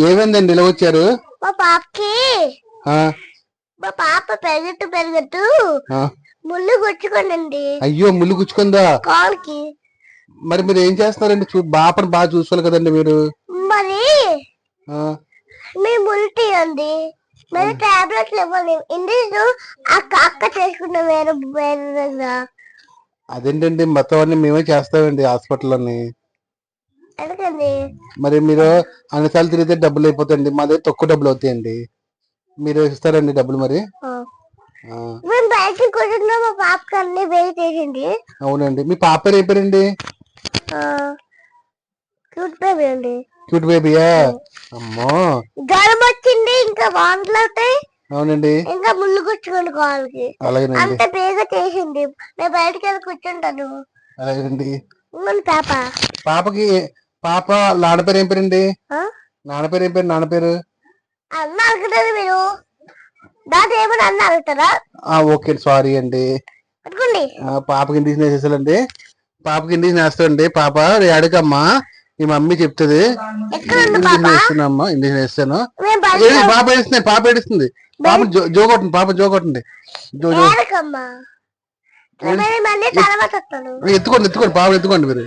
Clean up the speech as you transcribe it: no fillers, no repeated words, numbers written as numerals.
ఏమైందండి ఇలా వచ్చారు? మా పాపకి ఆ మా పాప పెరుగుతూ ఆ ముళ్ళు గుచ్చుకోండి. అయ్యో, ముళ్ళు గుచ్చుకుందా? కాలుకి. మరి మీరు ఏం చేస్తున్నారండి? బాపని బాగా చూసుకోవాలి కదండి మీరు. మరి ఆ మీ ముళ్ళు తీయండి. మీరు టాబ్లెట్లు ఇవ్వండి. ఇంగ్లీష్ అక్క చేసుకుంటాం వేరే వేరే. అదేంటండి, మొత్తం అన్ని మేమే చేస్తామండి హాస్పిటల్లోని. ఎందుకండి? మరి మీరు అన్నిసార్లు తిరిగితే డబ్బులు అయిపోతాయండి. మా దగ్గర తక్కువ డబ్బులు అవుతాయండి. మీరు ఇస్తారండి డబ్బులు మరి? మేము బయటకు కూర్చున్నా మా పాపకి అన్ని వేడి చేసింది. అవునండి. మీ పాప పేరు ఏ పేరండి? క్యూట్ బేబీ అండి. క్యూట్ బేబీయా? అమ్మో, జ్వరం వచ్చింది, ఇంకా వాంతులు అవుతాయి. అవునండి. ఇంకా ముళ్ళు గుచ్చుకోండి కాళ్ళకి. అలాగేనండి. అంత బేగా చేసింది. నేను బయటకు వెళ్ళి కూర్చుంటాను. అలాగేనండి. పాప పాపకి పాప నాన్న పేరు ఏం పేరండి? నాన్న పేరు ఏం పేరు? నాన్న పేరు అన్న అడుగుతారు మీరు. దాంతో ఏమైనా అన్న అడుగుతారా? ఓకే, సారీ అండి. పట్టుకోండి. పాపకి ఇంటికి నేసేసాలండి. పాపకి ఇంటికి నేస్తాండి. పాప అడుగమ్మా, మీ మమ్మీ చెప్తుంది. ఇంటికి నేస్తున్నామ్మా, ఇంటికి నేస్తాను. పాప ఏడుస్తుంది, పాప ఏడుస్తుంది. పాప జోగొట్టండి, పాప జోగొట్టండి. ఎత్తుకోండి, ఎత్తుకోండి, పాప ఎత్తుకోండి మీరు.